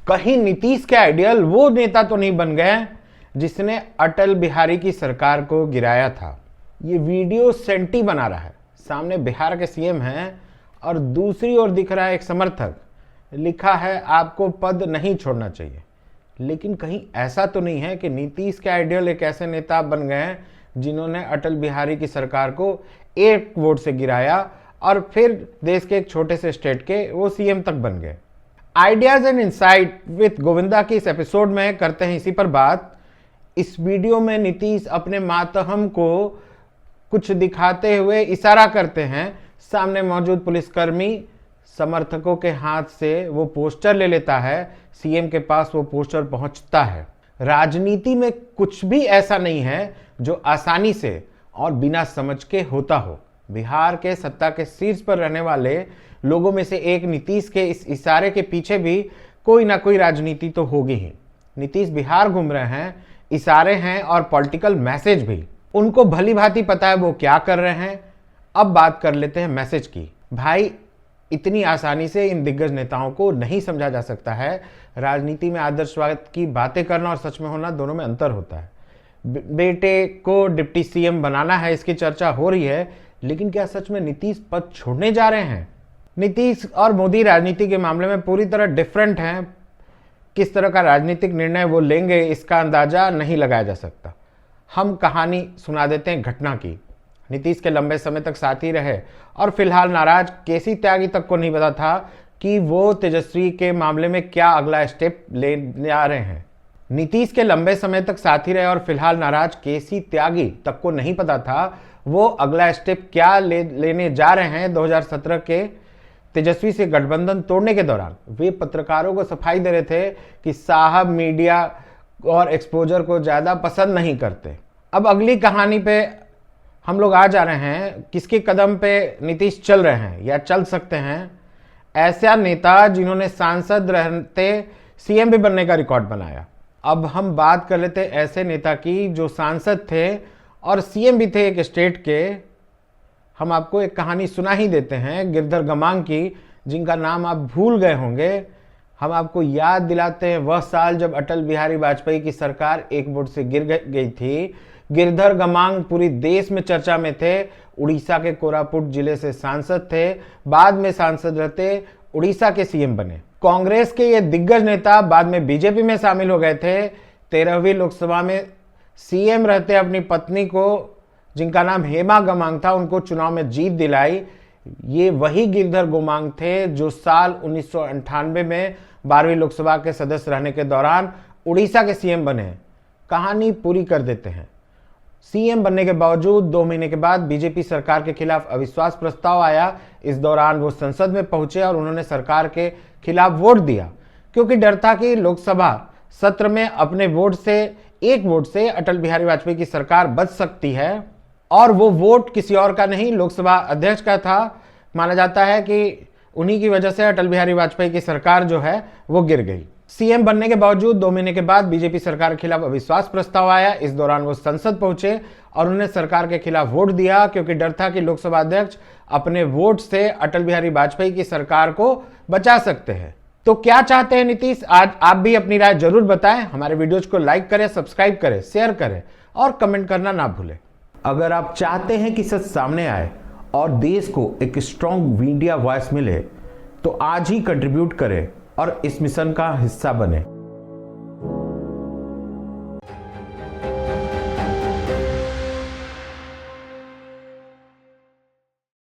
कहीं नीतीश के आइडियल वो नेता तो नहीं बन गए जिसने अटल बिहारी की सरकार को गिराया था। ये वीडियो सेंटी बना रहा है, सामने बिहार के सीएम हैं और दूसरी ओर दिख रहा है एक समर्थक, लिखा है आपको पद नहीं छोड़ना चाहिए। लेकिन कहीं ऐसा तो नहीं है कि नीतीश के आइडियल एक ऐसे नेता बन गए हैं जिन्होंने अटल बिहारी की सरकार को एक वोट से गिराया और फिर देश के एक छोटे से स्टेट के वो सीएम तक बन गए। Ideas and insight with Govinda की इस एपिसोड में करते हैं इसी पर बात। इस वीडियो में नीतीश अपने मातहम को कुछ दिखाते हुए इशारा करते हैं, सामने मौजूद पुलिसकर्मी समर्थकों के हाथ से वो पोस्टर ले लेता है, सीएम के पास वो पोस्टर पहुंचता है। राजनीति में कुछ भी ऐसा नहीं है जो आसानी से और बिना समझ के होता हो। बिहार के सत्ता के शीर्ष पर रहने वाले लोगों में से एक नीतीश के इस इशारे के पीछे भी कोई ना कोई राजनीति तो होगी ही। नीतीश बिहार घूम रहे हैं, इशारे हैं और पॉलिटिकल मैसेज भी। उनको भली भांति पता है वो क्या कर रहे हैं। अब बात कर लेते हैं मैसेज की। भाई, इतनी आसानी से इन दिग्गज नेताओं को नहीं समझा जा सकता है। राजनीति में आदर्शवाद की बातें करना और सच में होना दोनों में अंतर होता है। बेटे को डिप्टी सीएम बनाना है, इसकी चर्चा हो रही है, लेकिन क्या सच में नीतीश पद छोड़ने जा रहे हैं? नीतीश और मोदी राजनीति के मामले में पूरी तरह डिफरेंट हैं। किस तरह का राजनीतिक निर्णय वो लेंगे इसका अंदाजा नहीं लगाया जा सकता। हम कहानी सुना देते हैं घटना की। नीतीश के लंबे समय तक साथी रहे और फिलहाल नाराज केसी त्यागी तक को नहीं पता था कि वो तेजस्वी के मामले में क्या अगला स्टेप ले आ रहे हैं। नीतीश के लंबे समय तक साथी रहे और फिलहाल नाराज केसी त्यागी तक को नहीं पता था वो अगला स्टेप क्या लेने जा रहे हैं। 2017 के तेजस्वी से गठबंधन तोड़ने के दौरान वे पत्रकारों को सफाई दे रहे थे कि साहब मीडिया और एक्सपोजर को ज्यादा पसंद नहीं करते। अब अगली कहानी पे हम लोग आ जा रहे हैं, किसके कदम पे नीतीश चल रहे हैं या चल सकते हैं। ऐसा नेता जिन्होंने सांसद रहते सीएम भी बनने का रिकॉर्ड बनाया। अब हम बात कर लेते हैं ऐसे नेता की जो सांसद थे और सीएम भी थे एक स्टेट के। हम आपको एक कहानी सुना ही देते हैं गिरधर गमांग की, जिनका नाम आप भूल गए होंगे। हम आपको याद दिलाते हैं वह साल जब अटल बिहारी वाजपेयी की सरकार एक वोट से गिर गई थी। गिरधर गमांग पूरी देश में चर्चा में थे। उड़ीसा के कोरापुट जिले से सांसद थे, बाद में सांसद रहते उड़ीसा के सीएम बने। कांग्रेस के ये दिग्गज नेता बाद में बीजेपी में शामिल हो गए थे। 13वीं लोकसभा में सीएम रहते अपनी पत्नी को, जिनका नाम हेमा गमांग था, उनको चुनाव में जीत दिलाई। ये वही गिरधर गमांग थे जो साल 1998 में 12वीं लोकसभा के सदस्य रहने के दौरान उड़ीसा के सीएम बने। कहानी पूरी कर देते हैं। सीएम बनने के बावजूद 2 महीने के बाद बीजेपी सरकार के खिलाफ अविश्वास प्रस्ताव आया। इस दौरान वो संसद में पहुंचे और उन्होंने सरकार के खिलाफ वोट दिया, क्योंकि डर था कि लोकसभा सत्र में अपने एक वोट से अटल बिहारी वाजपेयी की सरकार बच सकती है। और वो वोट किसी और का नहीं, लोकसभा अध्यक्ष का था। माना जाता है कि उन्हीं की वजह से अटल बिहारी वाजपेयी की सरकार जो है वो गिर गई। सीएम बनने के बावजूद 2 महीने के बाद बीजेपी सरकार के खिलाफ अविश्वास प्रस्ताव आया। इस दौरान वो संसद पहुंचे और उन्होंने सरकार के खिलाफ वोट दिया, क्योंकि डर था कि लोकसभा अध्यक्ष अपने वोट से अटल बिहारी वाजपेयी की सरकार को बचा सकते हैं। तो क्या चाहते हैं नीतीश? आज आप भी अपनी राय जरूर बताएं। हमारे वीडियोज को लाइक करें, सब्सक्राइब करें, शेयर करें और कमेंट करना ना भूलें। अगर आप चाहते हैं कि सच सामने आए और देश को एक स्ट्रॉन्ग मीडिया वॉइस मिले, तो आज ही कंट्रीब्यूट करें और इस मिशन का हिस्सा बने।